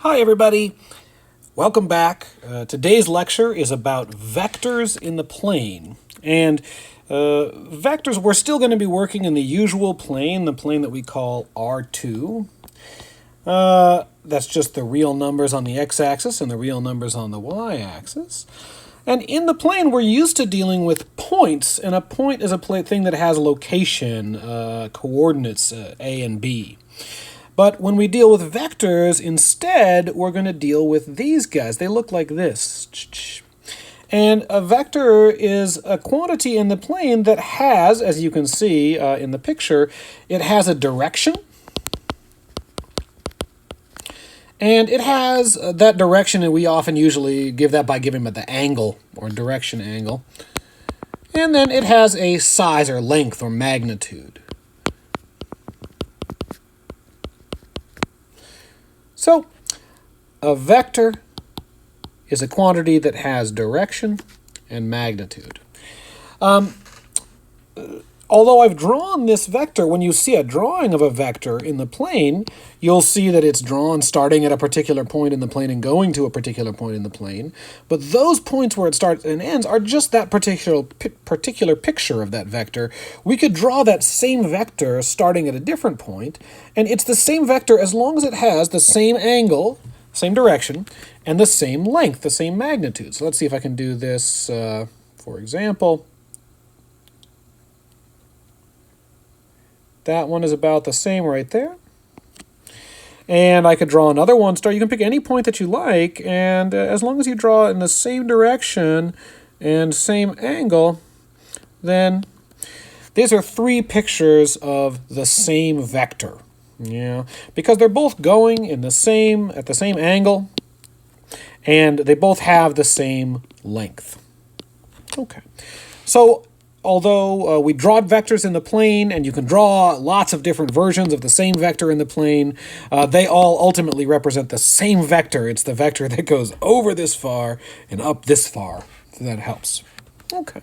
Hi, everybody. Welcome back. Today's lecture is about vectors in the plane. And vectors, we're still going to be working in the usual plane, the plane that we call R2. That's just the real numbers on the x-axis and the real numbers on the y-axis. And in the plane, we're used to dealing with points, and a point is a thing that has location, coordinates, A and B. But when we deal with vectors, instead, we're going to deal with these guys. They look like this. And a vector is a quantity in the plane that has, as you can see in the picture, it has a direction. And it has that direction, and we often usually give that by giving it the angle, or direction angle. And then it has a size, or length, or magnitude. So, a vector is a quantity that has direction and magnitude. Although I've drawn this vector, when you see a drawing of a vector in the plane, you'll see that it's drawn starting at a particular point in the plane and going to a particular point in the plane. But those points where it starts and ends are just that particular picture of that vector. We could draw that same vector starting at a different point, and it's the same vector as long as it has the same angle, same direction, and the same length, the same magnitude. So let's see if I can do this, for example. That one is about the same right there. And I could draw another one. You can pick any point that you like, and as long as you draw in the same direction and same angle, then these are three pictures of the same vector. Yeah, because they're both going in the same at the same angle, and they both have the same length. Okay, so although we draw vectors in the plane, and you can draw lots of different versions of the same vector in the plane, they all ultimately represent the same vector. It's the vector that goes over this far and up this far. So that helps. Okay.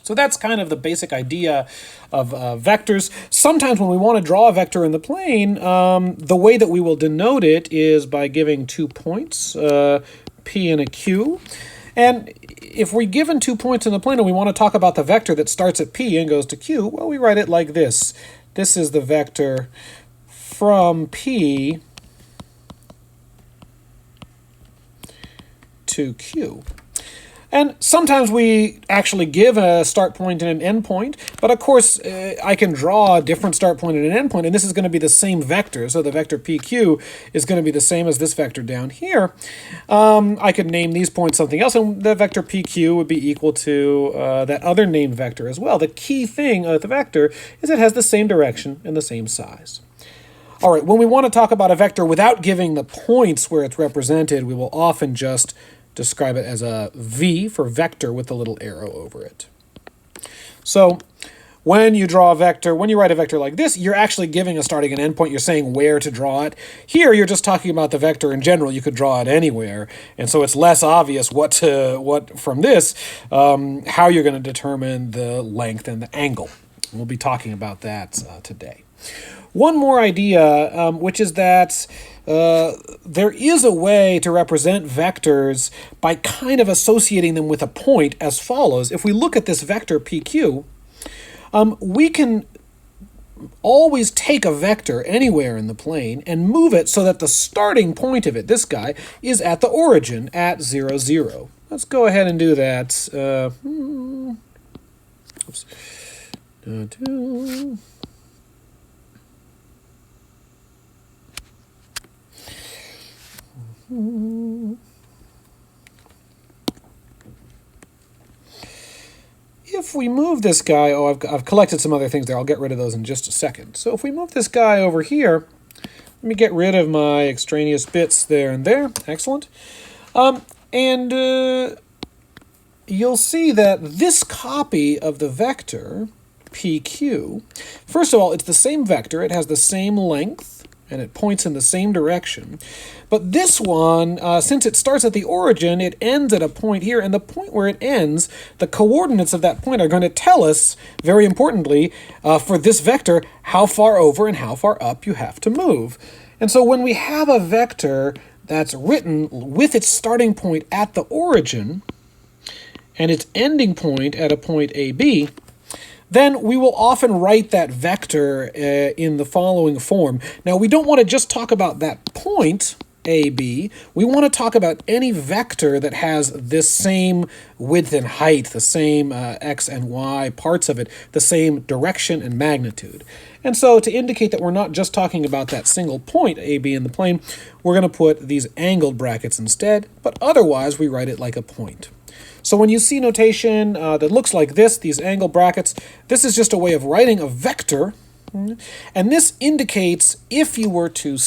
So that's kind of the basic idea of vectors. Sometimes when we want to draw a vector in the plane, the way that we will denote it is by giving 2 points, P and a Q. And if we're given 2 points in the plane and we want to talk about the vector that starts at P and goes to Q, well, we write it like this. This is the vector from P to Q. And sometimes we actually give a start point and an end point, but of course I can draw a different start point and an end point, and this is going to be the same vector. So the vector PQ is going to be the same as this vector down here. I could name these points something else, and the vector PQ would be equal to that other named vector as well. The key thing with the vector is it has the same direction and the same size. All right, when we want to talk about a vector without giving the points where it's represented, we will often just describe it as a V for vector with a little arrow over it. So when you draw a vector, when you write a vector like this, you're actually giving a starting and end point. You're saying where to draw it. Here, you're just talking about the vector in general. You could draw it anywhere. And so it's less obvious from this, how you're going to determine the length and the angle. We'll be talking about that today. One more idea, which is that there is a way to represent vectors by kind of associating them with a point as follows. If we look at this vector PQ, we can always take a vector anywhere in the plane and move it so that the starting point of it, this guy, is at the origin at 0, 0. Let's go ahead and do that. If we move this guy, I've collected some other things there. I'll get rid of those in just a second. So if we move this guy over here, let me get rid of my extraneous bits there and there. Excellent. You'll see that this copy of the vector, PQ, first of all, it's the same vector. It has the same length, and it points in the same direction. But this one, since it starts at the origin, it ends at a point here, and the point where it ends, the coordinates of that point are going to tell us, very importantly, for this vector, how far over and how far up you have to move. And so when we have a vector that's written with its starting point at the origin and its ending point at a point AB, then we will often write that vector in the following form. Now, we don't want to just talk about that point, AB. We want to talk about any vector that has this same width and height, the same x and y parts of it, the same direction and magnitude. And so to indicate that we're not just talking about that single point, AB, in the plane, we're going to put these angled brackets instead, but otherwise we write it like a point. So when you see notation that looks like this, these angle brackets, this is just a way of writing a vector. And this indicates if you were to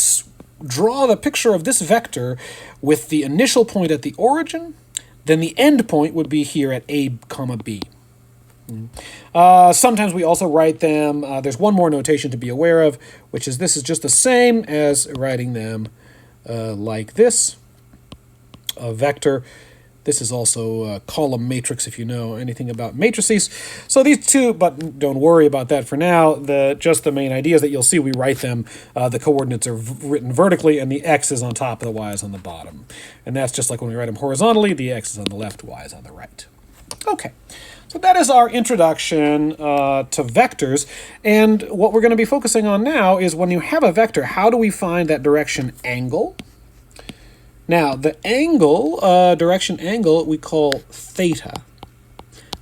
draw the picture of this vector with the initial point at the origin, then the end point would be here at A, comma B. Sometimes we also write them, there's one more notation to be aware of, which is this is just the same as writing them like this, a vector. This is also a column matrix if you know anything about matrices. So these two, but don't worry about that for now. Just the main idea is that you'll see we write them, the coordinates are written vertically and the x is on top and the y is on the bottom. And that's just like when we write them horizontally, the x is on the left, y is on the right. Okay, so that is our introduction to vectors. And what we're going to be focusing on now is when you have a vector, how do we find that direction angle? Now, the angle, direction angle, we call theta.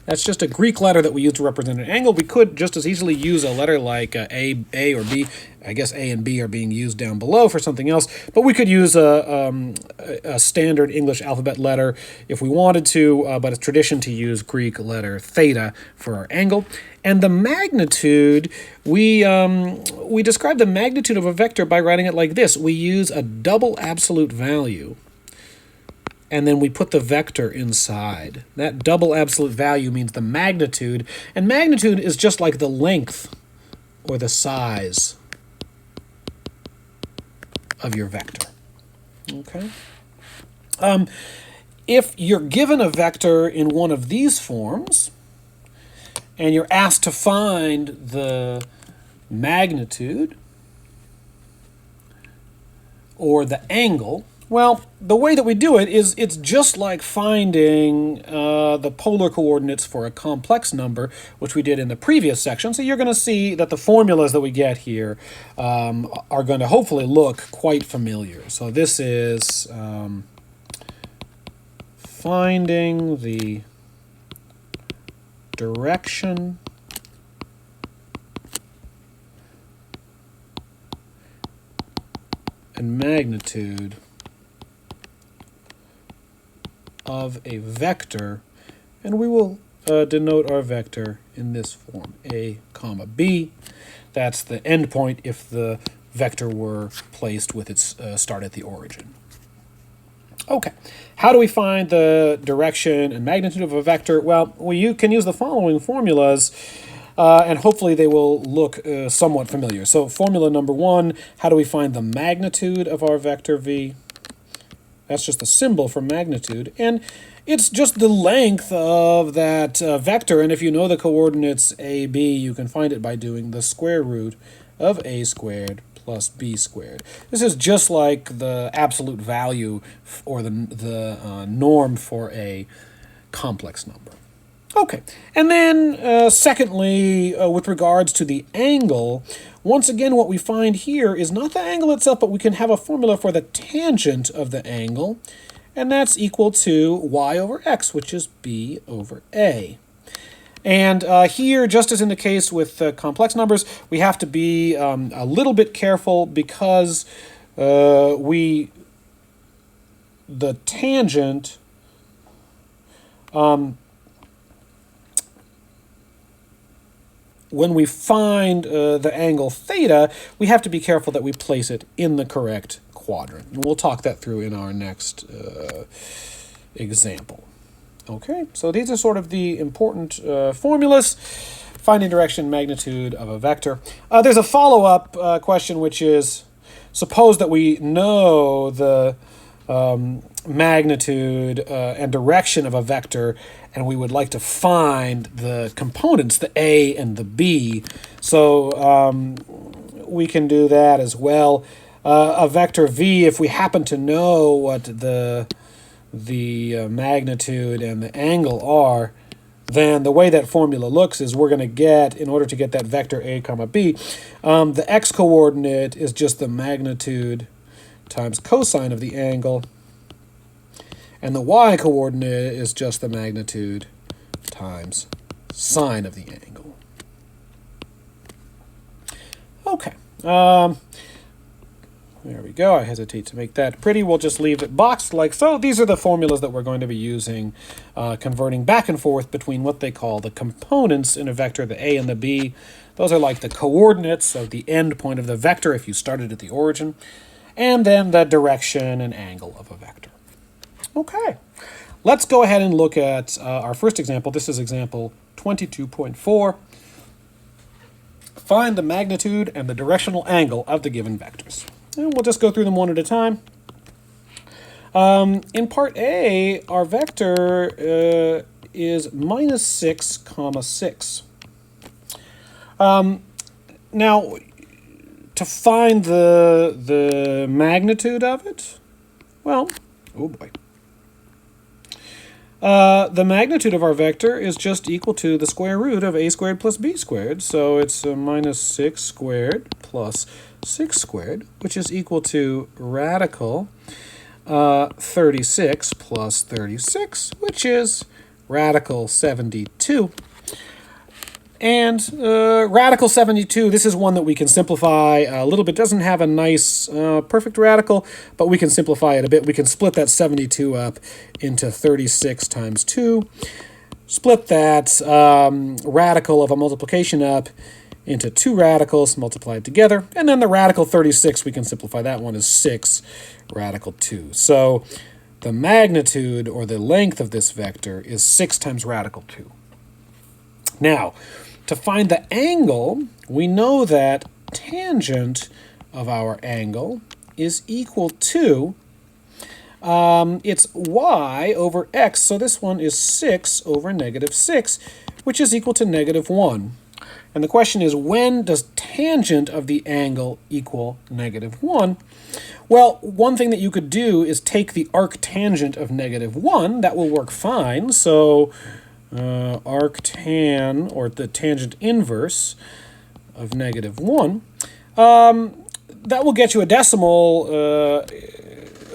That's just a Greek letter that we use to represent an angle. We could just as easily use a letter like A or B. I guess A and B are being used down below for something else. But we could use a standard English alphabet letter if we wanted to, but it's tradition to use Greek letter theta for our angle. And the magnitude, we describe the magnitude of a vector by writing it like this. We use a double absolute value, and then we put the vector inside. That double absolute value means the magnitude, and magnitude is just like the length or the size of your vector. Okay? If you're given a vector in one of these forms, and you're asked to find the magnitude or the angle, well, the way that we do it is it's just like finding the polar coordinates for a complex number, which we did in the previous section. So you're going to see that the formulas that we get here are going to hopefully look quite familiar. So this is finding the direction and magnitude of a vector, and we will denote our vector in this form, A, comma B. That's the endpoint if the vector were placed with its start at the origin. Okay, how do we find the direction and magnitude of a vector? Well, you can use the following formulas, and hopefully they will look somewhat familiar. So formula number one, how do we find the magnitude of our vector v? That's just a symbol for magnitude, and it's just the length of that vector, and if you know the coordinates a, b, you can find it by doing the square root of a squared plus b squared. This is just like the absolute value or the norm for a complex number. Okay, and then secondly, with regards to the angle, once again what we find here is not the angle itself, but we can have a formula for the tangent of the angle, and that's equal to y over x, which is b over a. And here, just as in the case with complex numbers, we have to be a little bit careful because the tangent when we find the angle theta, we have to be careful that we place it in the correct quadrant. And we'll talk that through in our next example. Okay, so these are sort of the important formulas, finding direction, magnitude of a vector. There's a follow-up question, which is, suppose that we know the magnitude and direction of a vector, and we would like to find the components, the a and the b. So we can do that as well. a vector v, if we happen to know what the magnitude and the angle are, then the way that formula looks is we're going to get, in order to get that vector a comma b, the x-coordinate is just the magnitude times cosine of the angle, and the y-coordinate is just the magnitude times sine of the angle. Okay. There we go. I hesitate to make that pretty. We'll just leave it boxed like so. These are the formulas that we're going to be using, converting back and forth between what they call the components in a vector, the a and the b. Those are like the coordinates of the end point of the vector if you started at the origin, and then the direction and angle of a vector. Okay. Let's go ahead and look at our first example. This is example 22.4. Find the magnitude and the directional angle of the given vectors. And we'll just go through them one at a time. In part A, our vector is minus 6, comma 6. Now, to find the magnitude of it, well, oh boy. The magnitude of our vector is just equal to the square root of a squared plus b squared. So it's minus 6 squared plus 6 squared, which is equal to radical 36 plus 36, which is radical 72. And radical 72, this is one that we can simplify a little bit. Doesn't have a nice perfect radical, but we can simplify it a bit. We can split that 72 up into 36 times 2. Split that radical of a multiplication up into 2 radicals multiplied together. And then the radical 36, we can simplify that one as 6 radical 2. So the magnitude, or the length of this vector, is 6 times radical 2. Now, to find the angle, we know that tangent of our angle is equal to, it's y over x, so this one is 6 over negative 6, which is equal to negative 1. And the question is, when does tangent of the angle equal negative 1? Well, one thing that you could do is take the arctangent of negative 1. That will work fine. So arctan, or the tangent inverse of negative 1, that will get you a decimal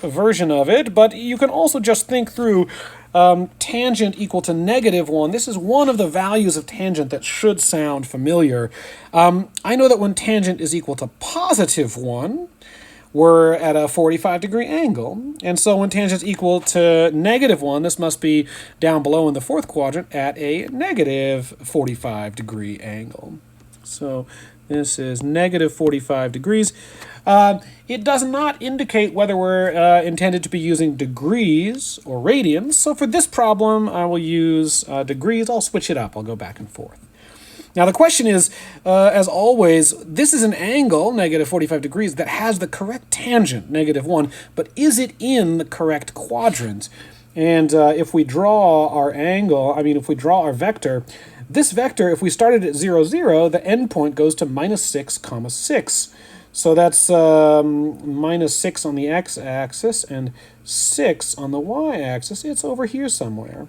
version of it, but you can also just think through tangent equal to negative 1. This is one of the values of tangent that should sound familiar. I know that when tangent is equal to positive 1, we're at a 45-degree angle. And so when tangent is equal to negative 1, this must be down below in the fourth quadrant at a negative 45-degree angle. So this is negative 45 degrees. It does not indicate whether we're intended to be using degrees or radians. So for this problem, I will use degrees. I'll switch it up. I'll go back and forth. Now the question is, as always, this is an angle, negative 45 degrees, that has the correct tangent, negative 1, but is it in the correct quadrant? And if we draw our angle, if we draw our vector, this vector, if we started at 0, 0, the endpoint goes to minus 6, comma 6. So that's minus 6 on the x-axis and 6 on the y-axis. It's over here somewhere.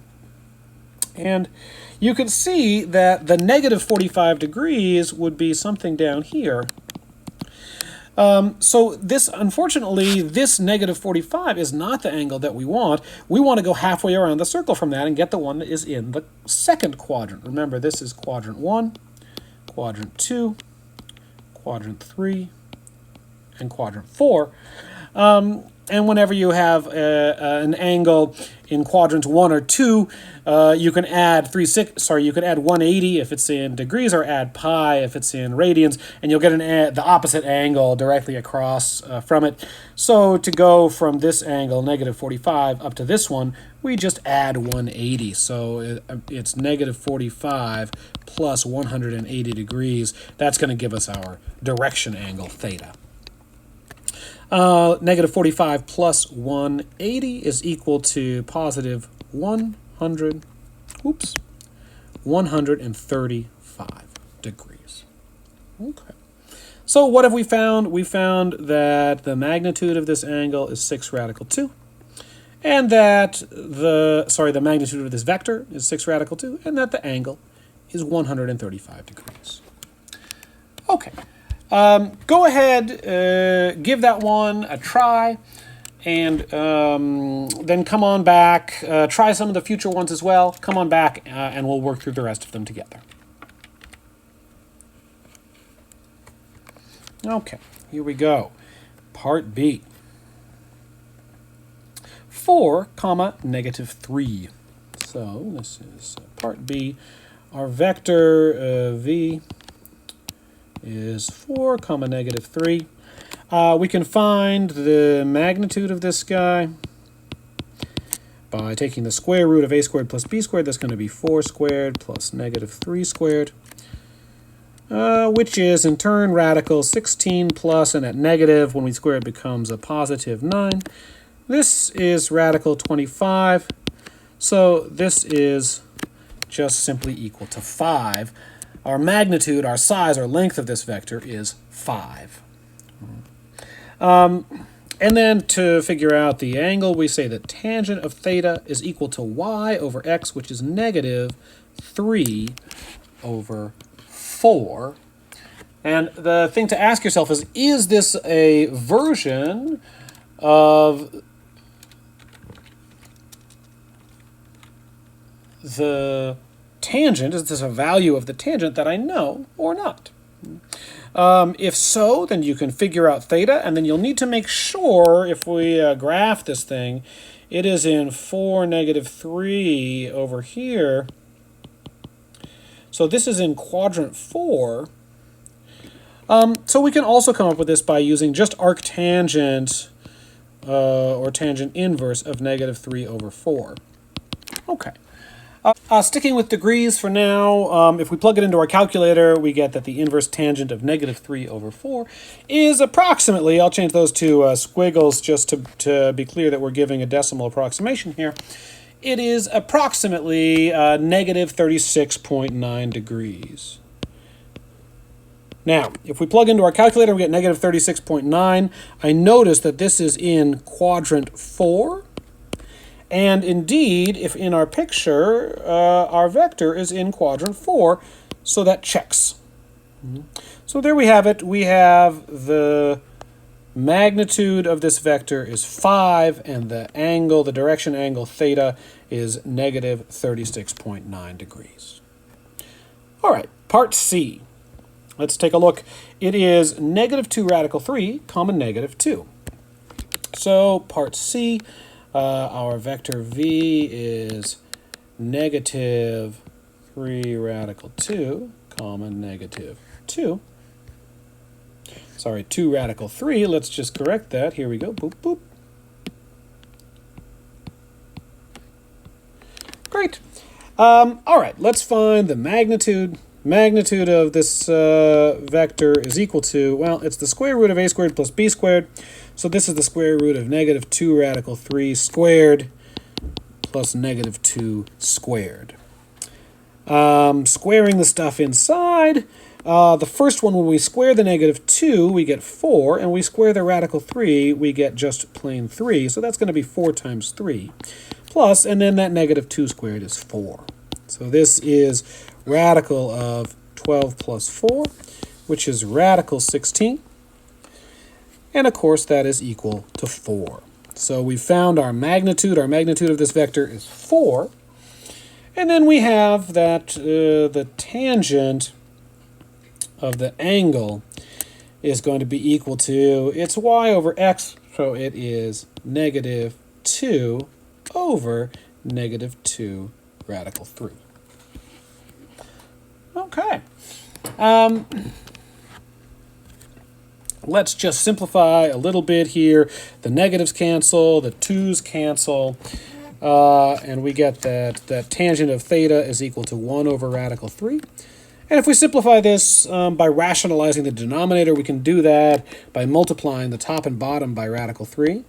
And you can see that the negative 45 degrees would be something down here. So this, unfortunately, this negative 45 is not the angle that we want. We want to go halfway around the circle from that and get the one that is in the second quadrant. Remember, this is quadrant 1, quadrant 2, quadrant 3, and quadrant 4. And whenever you have an angle in quadrant 1 or 2, you can add 180 if it's in degrees, or add pi if it's in radians, and you'll get the opposite angle directly across from it. So to go from this angle, negative 45, up to this one, we just add 180. So it's negative 45 plus 180 degrees. That's going to give us our direction angle, theta. Negative 45 plus 180 is equal to positive 135 degrees. Okay. So what have we found? We found that the magnitude of this angle is 6 radical 2, and that the magnitude of this vector is 6 radical 2, and that the angle is 135 degrees. Okay, go ahead, give that one a try, and then come on back, try some of the future ones as well. Come on back, and we'll work through the rest of them together. Okay, here we go. Part B. 4, comma, negative 3. So this is part B. Our vector v is 4, comma, negative 3. We can find the magnitude of this guy by taking the square root of a squared plus b squared. That's going to be 4 squared plus negative 3 squared. Which is in turn radical 16 plus, and at negative, when we square it, becomes a positive 9. This is radical 25, so this is just simply equal to 5. Our magnitude, our size, our length of this vector is 5. And then to figure out the angle, we say that tangent of theta is equal to y over x, which is negative 3 over 4. And the thing to ask yourself is this a version of the tangent? Is this a value of the tangent that I know or not? If so, then you can figure out theta, and then you'll need to make sure, if we graph this thing, it is in 4, negative 3 over here. So this is in quadrant 4. So we can also come up with this by using just arctangent or tangent inverse of negative 3 over 4. Okay. Sticking with degrees for now, if we plug it into our calculator, we get that the inverse tangent of negative 3 over 4 is approximately, I'll change those to squiggles just to be clear that we're giving a decimal approximation here. It is approximately negative 36.9 degrees. Now, if we plug into our calculator, we get negative 36.9. I notice that this is in quadrant 4. And indeed, if in our picture, our vector is in quadrant 4, so that checks. So there we have it. We have the magnitude of this vector is 5, and the angle, the direction angle theta, is negative 36.9 degrees. All right, part C. Let's take a look. It is negative 2 radical 3, comma negative 2. So part C, our vector v is negative 3 radical 2, comma negative 2. Sorry, 2 radical 3. Let's just correct that. Here we go. Boop, boop. Great. All right, let's find the magnitude. Magnitude of this vector is equal to, well, it's the square root of a squared plus b squared. So this is the square root of negative 2 radical 3 squared plus negative 2 squared. Squaring the stuff inside, the first one, when we square the negative 2, we get 4, and we square the radical 3, we get just plain 3. So that's going to be 4 times 3 plus, and then that negative 2 squared is 4. So this is radical of 12 plus 4, which is radical 16. And of course, that is equal to 4. So we found our magnitude. Our magnitude of this vector is 4. And then we have that the tangent of the angle is going to be equal to, it's y over x, so it is negative 2 over negative 2 radical 3. Okay. Let's just simplify a little bit here. The negatives cancel, the 2's cancel, and we get that tangent of theta is equal to 1 over radical 3. And if we simplify this by rationalizing the denominator, we can do that by multiplying the top and bottom by radical 3.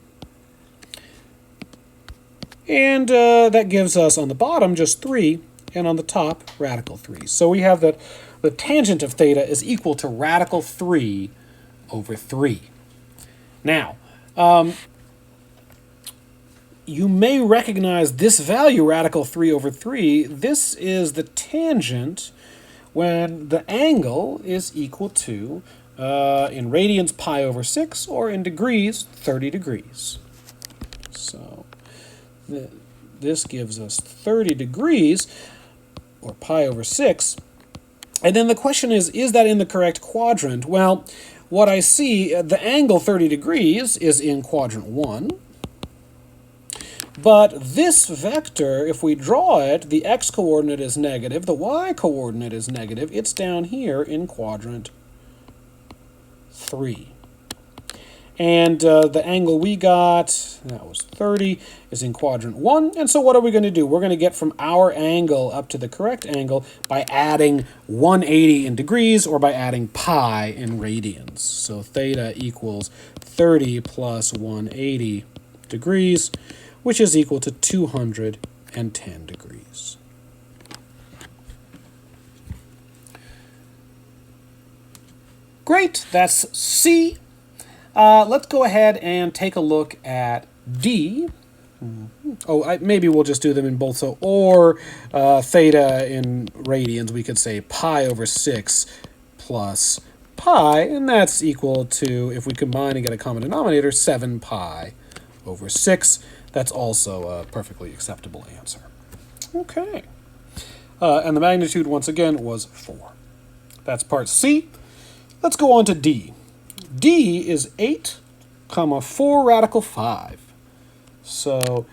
And that gives us on the bottom just 3, and on the top radical 3. So we have that the tangent of theta is equal to radical 3 over 3. Now, you may recognize this value, radical 3 over 3. This is the tangent when the angle is equal to, in radians, pi over 6, or in degrees, 30 degrees. So this gives us 30 degrees, or pi over 6. And then the question is that in the correct quadrant? Well, what I see, the angle 30 degrees is in quadrant 1. But this vector, if we draw it, the x-coordinate is negative, the y-coordinate is negative. It's down here in quadrant 3. And the angle we got, that was 30, is in quadrant 1. And so what are we going to do? We're going to get from our angle up to the correct angle by adding 180 in degrees or by adding pi in radians. So theta equals 30 plus 180 degrees, which is equal to 210 degrees. Great, that's C. Let's go ahead and take a look at D. Maybe we'll just do them in both. So, or theta in radians, we could say pi over 6 plus pi, and that's equal to, if we combine and get a common denominator, 7 pi over 6. That's also a perfectly acceptable answer. Okay. And the magnitude, once again, was 4. That's part C. Let's go on to D. D is 8, 4 radical 5. So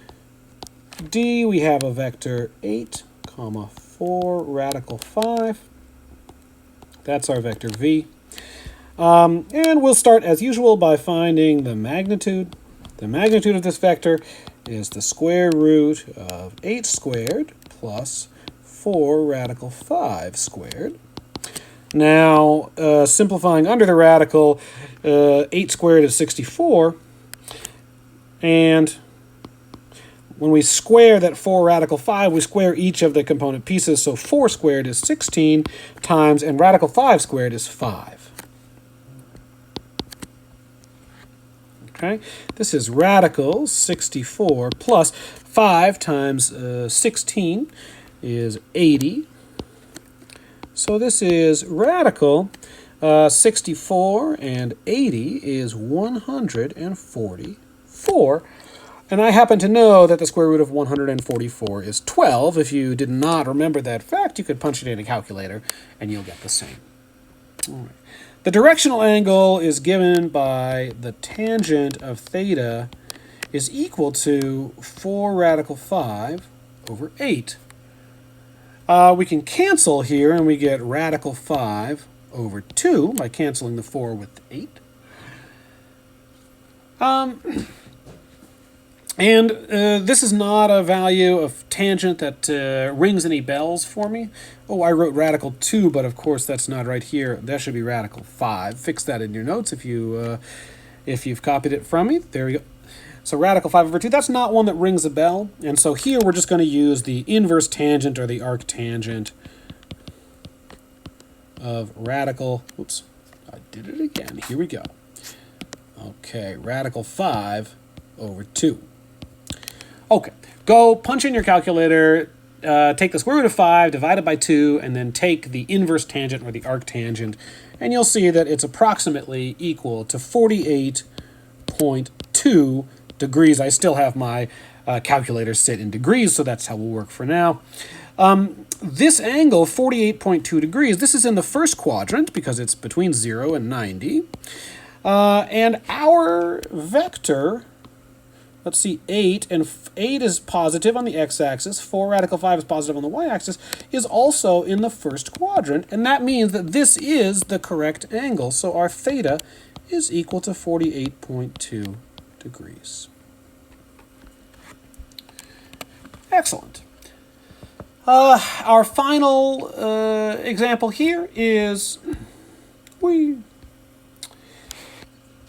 D, we have a vector 8, 4 radical 5. That's our vector V. And we'll start, as usual, by finding the magnitude. The magnitude of this vector is the square root of 8 squared plus 4 radical 5 squared. Now, simplifying under the radical, 8 squared is 64. And when we square that 4 radical 5, we square each of the component pieces. So 4 squared is 16 times, and radical 5 squared is 5. Okay, this is radical 64 plus 5 times 16 is 80. So this is radical 64 and 80 is 144. And I happen to know that the square root of 144 is 12. If you did not remember that fact, you could punch it in a calculator and you'll get the same. All right. The directional angle is given by the tangent of theta is equal to 4 radical 5 over 8. We can cancel here, and we get radical 5 over 2 by canceling the 4 with the 8. And this is not a value of tangent that rings any bells for me. Oh, I wrote radical 2, but of course that's not right here. That should be radical 5. Fix that in your notes if you've copied it from me. There we go. So radical 5 over 2, that's not one that rings a bell. And so here we're just going to use the inverse tangent or the arctangent of radical, oops, I did it again. Here we go. Okay, radical 5 over 2. Okay, go punch in your calculator, take the square root of 5, divide it by 2, and then take the inverse tangent or the arctangent, and you'll see that it's approximately equal to 48.2 degrees. I still have my calculator set in degrees, so that's how we'll work for now. This angle, 48.2 degrees, this is in the first quadrant because it's between 0 and 90. And our vector, let's see, 8, and 8 is positive on the x-axis, 4 radical 5 is positive on the y-axis, is also in the first quadrant, and that means that this is the correct angle. So our theta is equal to 48.2 degrees. Excellent. Our final example here is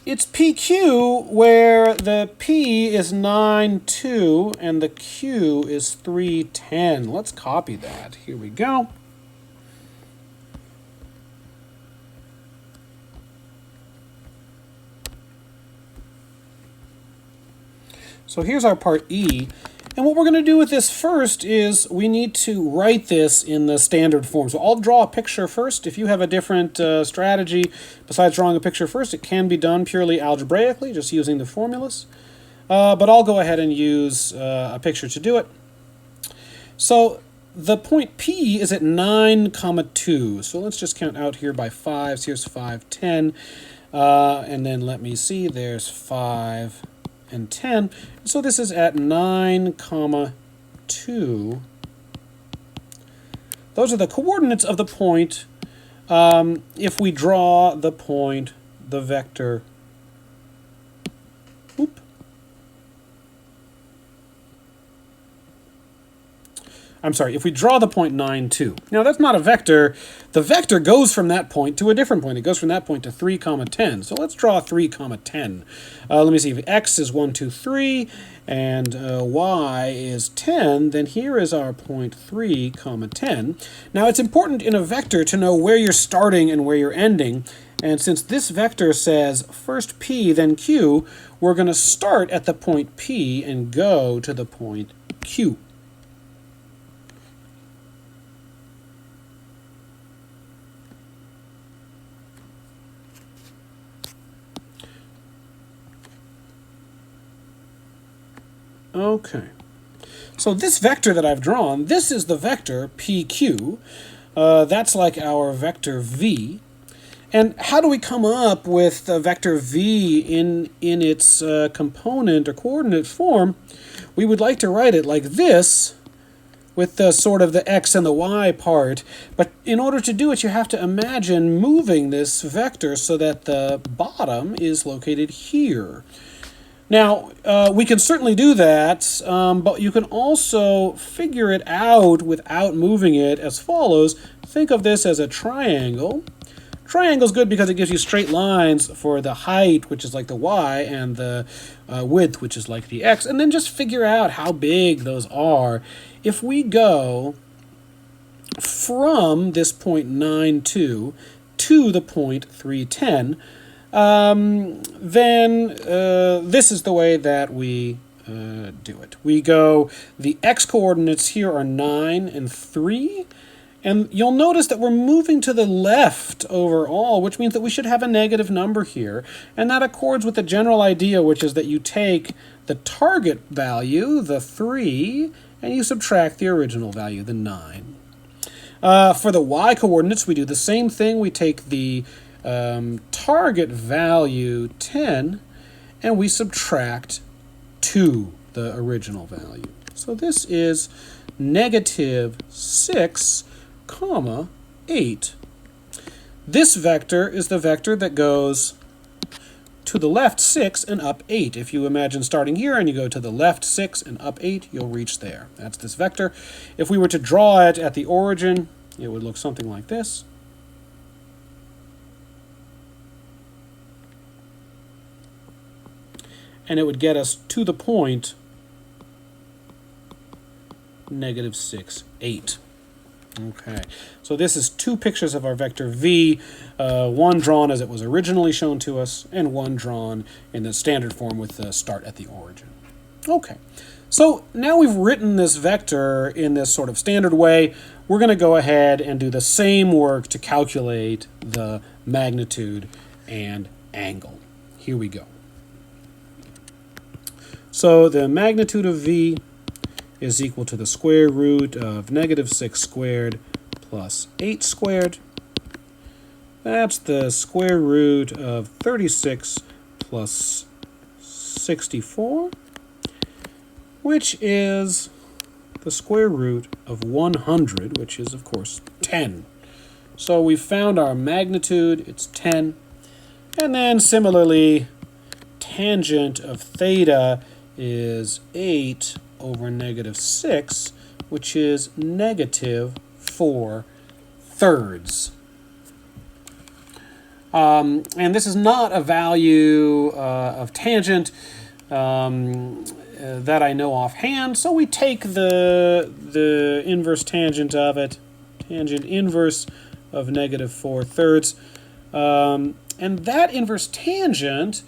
it's PQ, where the P is 9,2 and the Q is 310. Let's copy that. Here we go. So here's our part E. And what we're going to do with this first is we need to write this in the standard form. So I'll draw a picture first. If you have a different strategy besides drawing a picture first, it can be done purely algebraically, just using the formulas. But I'll go ahead and use a picture to do it. So the point P is at 9, 2. So let's just count out here by 5s. Here's 5, 10. And then let me see, there's 5 and 10. So this is at 9, 2. Those are the coordinates of the point. If we draw the point, the vector, if we draw the point 9, 2. Now, that's not a vector. The vector goes from that point to a different point. It goes from that point to 3, 10. So let's draw 3, 10. Let me see. If x is 1, 2, 3, and y is 10, then here is our point 3, 10. Now, it's important in a vector to know where you're starting and where you're ending. And since this vector says first P, then Q, we're going to start at the point P and go to the point Q. Okay, so this vector that I've drawn, this is the vector PQ. That's like our vector V. And how do we come up with the vector V in its component or coordinate form? We would like to write it like this, with the sort of the x and the y part. But in order to do it, you have to imagine moving this vector so that the bottom is located here. Now, we can certainly do that, but you can also figure it out without moving it as follows. Think of this as a triangle. Triangle is good because it gives you straight lines for the height, which is like the y, and the width, which is like the x, and then just figure out how big those are. If we go from this point 9, 2 to the point 3, 10, then this is the way that we do it. We go, the x-coordinates here are 9 and 3, and you'll notice that we're moving to the left overall, which means that we should have a negative number here, and that accords with the general idea, which is that you take the target value, the 3, and you subtract the original value, the 9. For the y-coordinates, we do the same thing. We take the target value 10 and we subtract 2, the original value. So this is negative 6, 8. This vector is the vector that goes to the left 6 and up 8. If you imagine starting here and you go to the left 6 and up 8, you'll reach there. That's this vector. If we were to draw it at the origin, it would look something like this. And it would get us to the point negative 6, 8. Okay, so this is 2 pictures of our vector V, one drawn as it was originally shown to us, and one drawn in the standard form with the start at the origin. Okay, so now we've written this vector in this sort of standard way. We're going to go ahead and do the same work to calculate the magnitude and angle. Here we go. So the magnitude of V is equal to the square root of negative 6 squared plus 8 squared. That's the square root of 36 plus 64, which is the square root of 100, which is, of course, 10. So we've found our magnitude, it's 10. And then similarly, tangent of theta is 8 over negative 6, which is negative 4/3. And this is not a value of tangent that I know offhand, so we take the inverse tangent of it, tangent inverse of negative 4/3, and that inverse tangent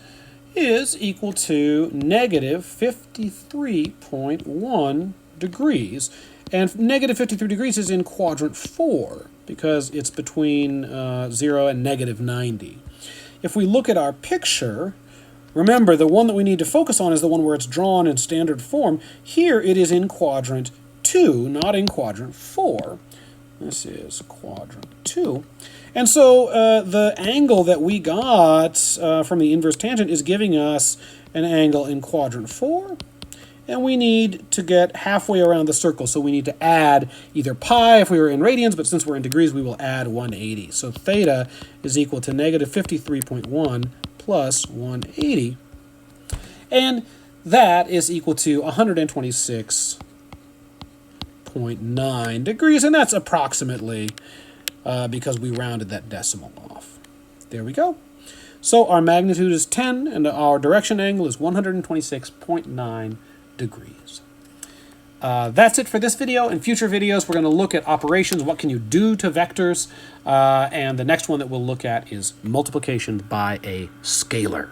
is equal to negative 53.1 degrees. And negative 53 degrees is in quadrant 4 because it's between 0 and negative 90. If we look at our picture, remember the one that we need to focus on is the one where it's drawn in standard form. Here it is in quadrant 2, not in quadrant 4. This is quadrant 2. And so the angle that we got from the inverse tangent is giving us an angle in quadrant 4. And we need to get halfway around the circle, so we need to add either pi if we were in radians, but since we're in degrees, we will add 180. So theta is equal to negative 53.1 plus 180. And that is equal to 126.9 degrees, and that's approximately because we rounded that decimal off. There we go. So our magnitude is 10, and our direction angle is 126.9 degrees. That's it for this video. In future videos, we're going to look at operations. What can you do to vectors? And the next one that we'll look at is multiplication by a scalar.